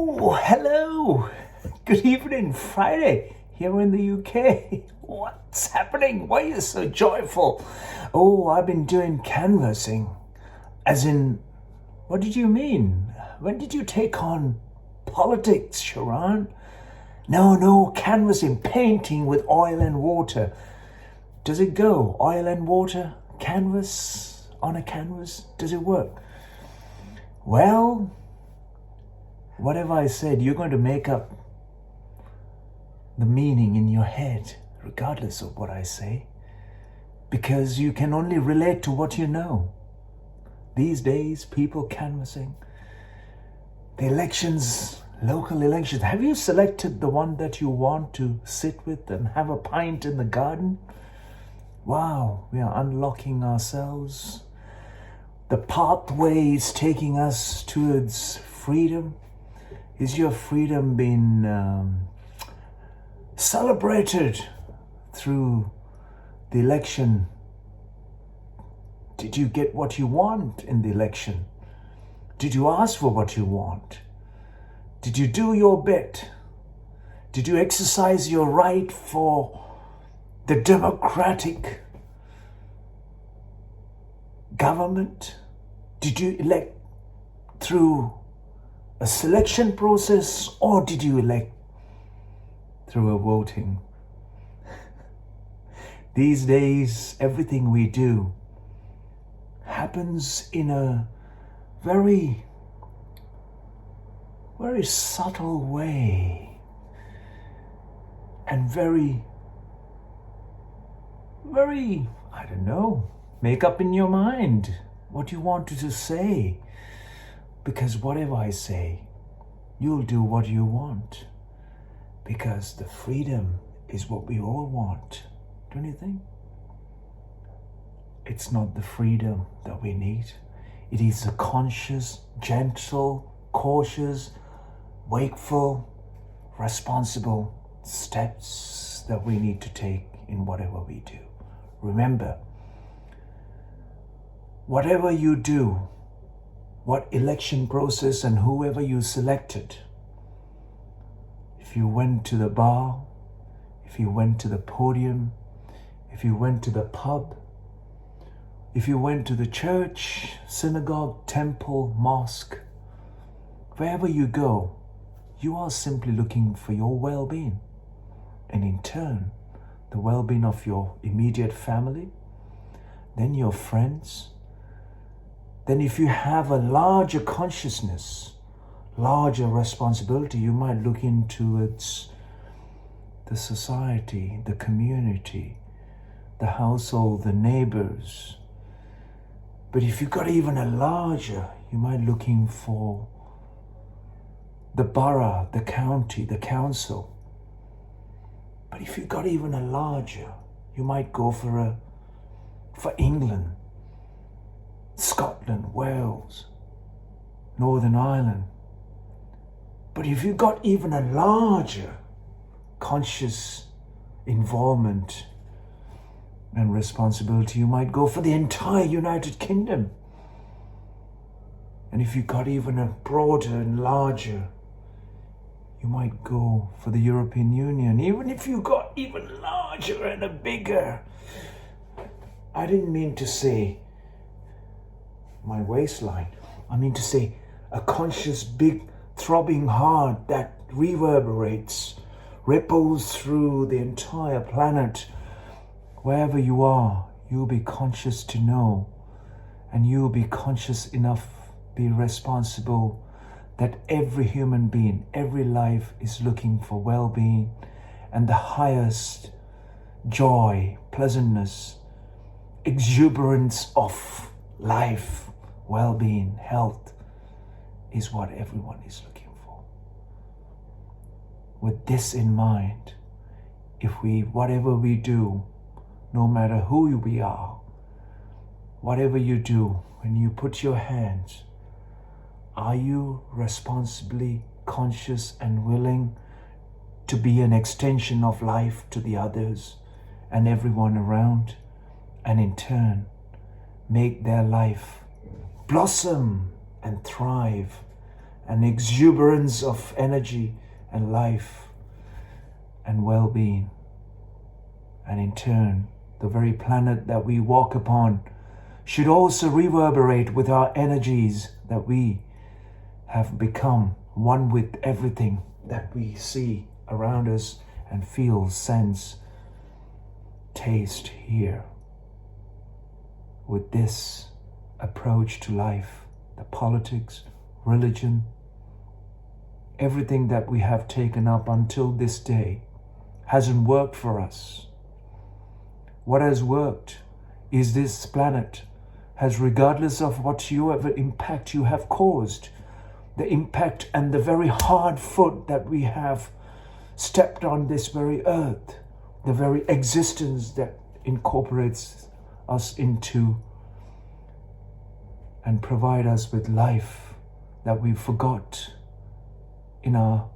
Oh, hello. Good evening, Friday here in the UK. What's happening? Why are you so joyful? Oh, I've been doing canvassing. As in, what did you mean? When did you take on politics, Sharon? No, canvassing, painting with oil and water. Does it go? Oil and water, canvas on a canvas? Does it work? Well, whatever I said, you're going to make up the meaning in your head, regardless of what I say, because you can only relate to what you know. These days, people canvassing, the elections, local elections. Have you selected the one that you want to sit with and have a pint in the garden? Wow, we are unlocking ourselves. The pathway is taking us towards freedom. Is your freedom being celebrated through the election? Did you get what you want in the election? Did you ask for what you want? Did you do your bit? Did you exercise your right for the democratic government? Did you elect through a selection process, or did you elect through a voting? These days, everything we do happens in a very, very subtle way and very, I don't know, make up in your mind what you wanted to say. Because whatever I say, you'll do what you want. Because the freedom is what we all want, don't you think? It's not the freedom that we need. It is the conscious, gentle, cautious, wakeful, responsible steps that we need to take in whatever we do. Remember, whatever you do, what election process and whoever you selected, if you went to the bar, if you went to the podium, if you went to the pub, if you went to the church, synagogue, temple, mosque, wherever you go, you are simply looking for your well-being, and in turn, the well-being of your immediate family, then your friends. Then if you have a larger consciousness, larger responsibility, you might look into the society, the community, the household, the neighbors. But if you've got even a larger, you might looking for the borough, the county, the council. But if you've got even a larger, you might go for England, Scotland, Wales, Northern Ireland. But if you've got even a larger conscious involvement and responsibility, you might go for the entire United Kingdom. And if you've got even a broader and larger, you might go for the European Union. Even if you got even larger and a bigger. I didn't mean to say my waistline. I mean to say a conscious, big, throbbing heart that reverberates, ripples through the entire planet. Wherever you are, you'll be conscious to know, and you'll be conscious enough, be responsible that every human being, every life is looking for well-being and the highest joy, pleasantness, exuberance of life, well-being, health is what everyone is looking for. With this in mind, whatever we do, no matter who we are, whatever you do, when you put your hands, are you responsibly conscious and willing to be an extension of life to the others and everyone around, and in turn make their life blossom and thrive an exuberance of energy and life and well-being. And in turn, the very planet that we walk upon should also reverberate with our energies, that we have become one with everything that we see around us and feel, sense, taste, hear. With this approach to life, the politics, religion, everything that we have taken up until this day hasn't worked for us. What has worked is this planet has, regardless of whatever impact you have caused, the impact and the very hard foot that we have stepped on this very earth, the very existence that incorporates us into and provide us with life that we forgot in our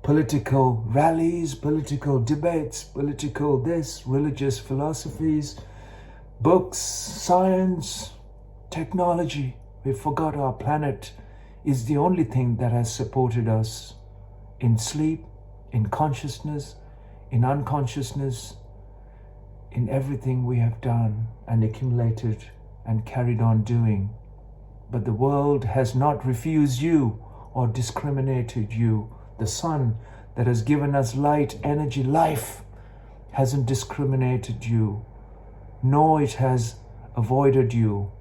political rallies, political debates, political this, religious philosophies, books, science, technology. We forgot our planet is the only thing that has supported us in sleep, in consciousness, in unconsciousness, in everything we have done and accumulated and carried on doing. But the world has not refused you or discriminated you. The sun that has given us light, energy, life hasn't discriminated you, nor it has avoided you.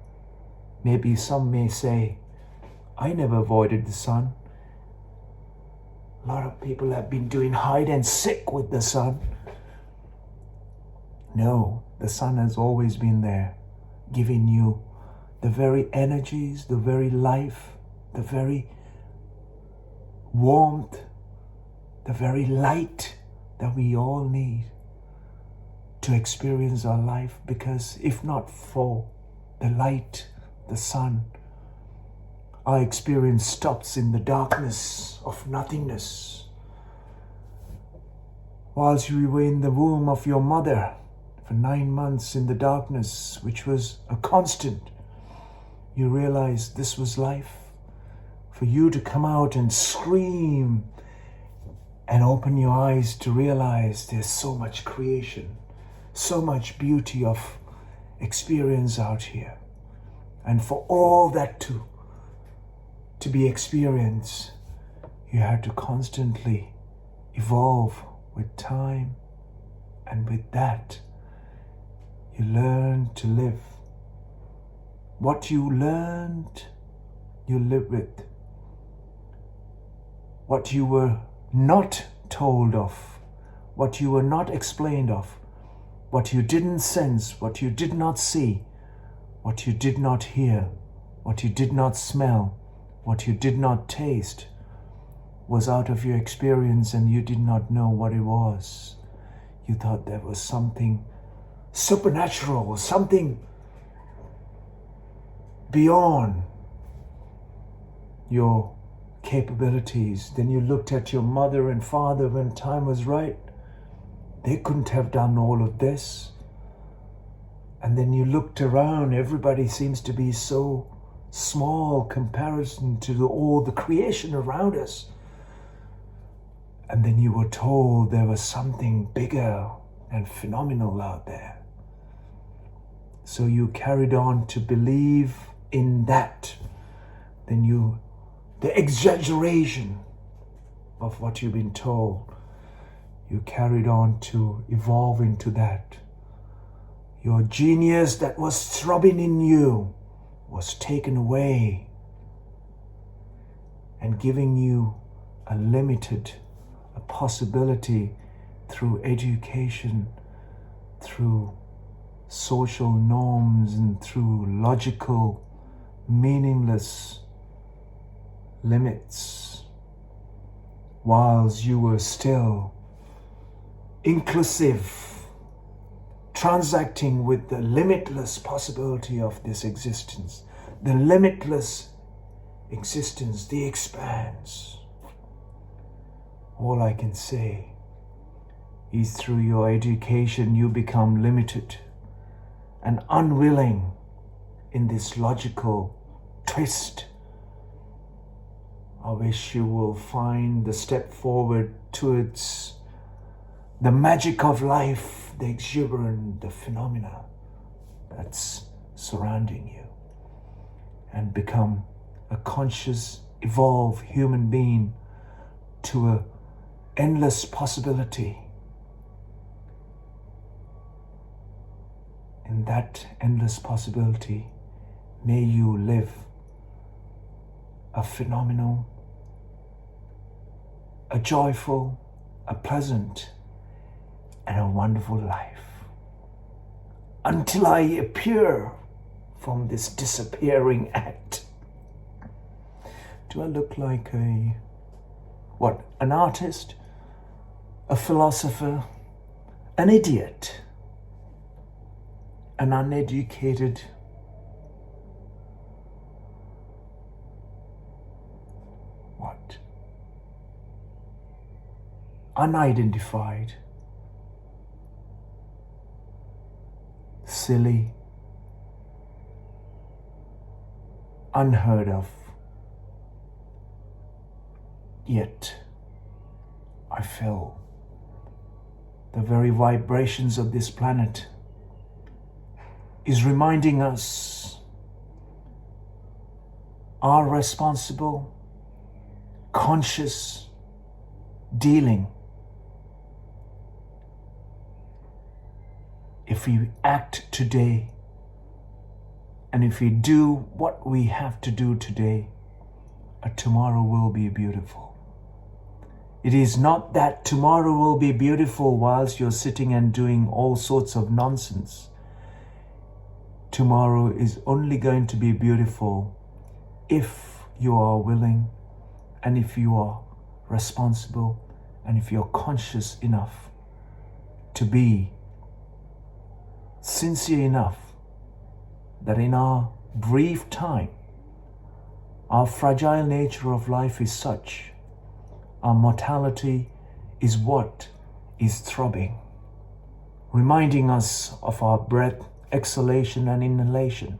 Maybe some may say, I never avoided the sun. A lot of people have been doing hide and seek with the sun. No, the sun has always been there, giving you the very energies, the very life, the very warmth, the very light that we all need to experience our life. Because if not for the light, the sun, our experience stops in the darkness of nothingness. Whilst you were in the womb of your mother for 9 months in the darkness, which was a constant, you realized this was life. For you to come out and scream and open your eyes to realize there's so much creation, so much beauty of experience out here. And for all that to be experienced, you have to constantly evolve with time, and with that you learn to live. What you learned, you live with. What you were not told of, what you were not explained of, what you didn't sense, what you did not see, what you did not hear, what you did not smell, what you did not taste, was out of your experience, and you did not know what it was. You thought there was something supernatural, something beyond your capabilities. Then you looked at your mother and father when time was right. They couldn't have done all of this. And then you looked around, everybody seems to be so small comparison to all the creation around us. And then you were told there was something bigger and phenomenal out there. So you carried on to believe in that. Then the exaggeration of what you've been told, you carried on to evolve into that. Your genius that was throbbing in you was taken away and giving you a possibility through education, through social norms, and through logical, meaningless limits, whilst you were still inclusive, transacting with the limitless possibility of this existence, the limitless existence, the expanse. All I can say is through your education you become limited and unwilling in this logical twist I wish you will find the step forward towards the magic of life, the exuberant, the phenomena that's surrounding you, and become a conscious, evolved human being to an endless possibility. In that endless possibility, may you live a phenomenal, a joyful, a pleasant, and a wonderful life. Until I appear from this disappearing act. Do I look like an artist, a philosopher, an idiot, an uneducated, unidentified, silly, unheard of? Yet I feel the very vibrations of this planet is reminding us our responsible, conscious dealing. If we act today, and if we do what we have to do today, a tomorrow will be beautiful. It is not that tomorrow will be beautiful whilst you're sitting and doing all sorts of nonsense. Tomorrow is only going to be beautiful if you are willing, and if you are responsible, and if you're conscious enough to be sincere enough that in our brief time, our fragile nature of life is such, our mortality is what is throbbing, reminding us of our breath, exhalation and inhalation,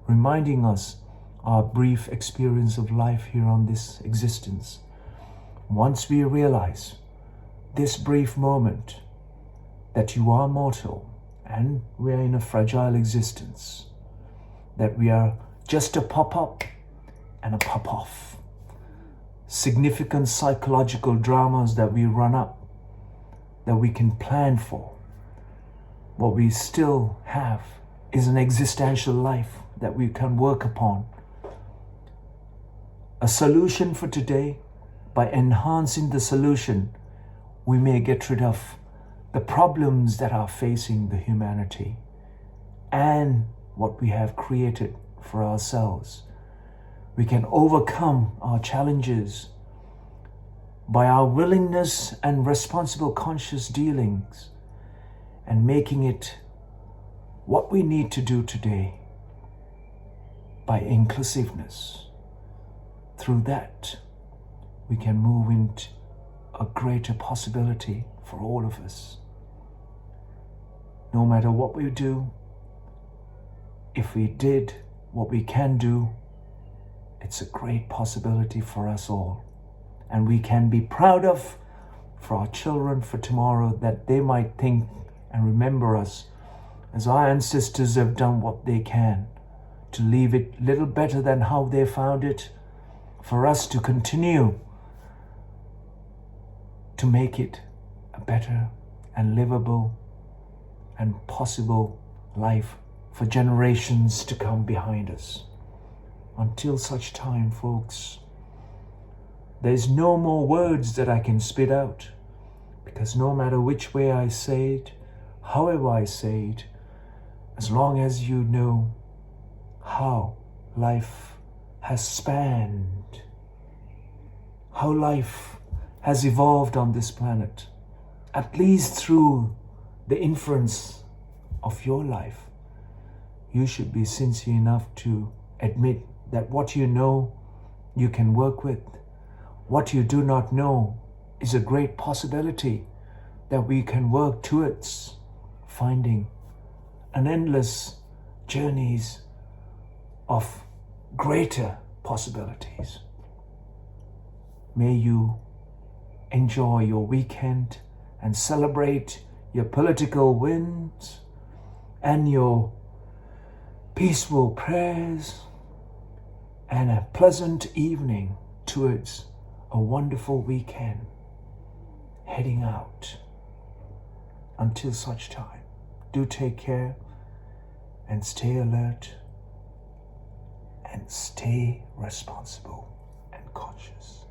reminding us our brief experience of life here on this existence. Once we realize this brief moment that you are mortal and we are in a fragile existence, that we are just a pop-up and a pop-off, significant psychological dramas that we run up, that we can plan for. What we still have is an existential life that we can work upon. A solution for today. By enhancing the solution, we may get rid of the problems that are facing the humanity and what we have created for ourselves. We can overcome our challenges by our willingness and responsible conscious dealings and making it what we need to do today by inclusiveness. Through that, we can move into a greater possibility for all of us. No matter what we do, if we did what we can do, it's a great possibility for us all. And we can be proud of for our children for tomorrow, that they might think and remember us as our ancestors have done what they can to leave it little better than how they found it, for us to continue to make it a better and livable and possible life for generations to come behind us. Until such time, folks, there's no more words that I can spit out, because no matter which way I say it, however I say it, as long as you know how life has spanned, how life has evolved on this planet, at least through the inference of your life, you should be sincere enough to admit that what you know, you can work with. What you do not know is a great possibility that we can work towards finding an endless journeys of greater possibilities. May you enjoy your weekend and celebrate your political wins and your peaceful prayers and a pleasant evening towards a wonderful weekend heading out. Until such time, do take care and stay alert and stay responsible and conscious.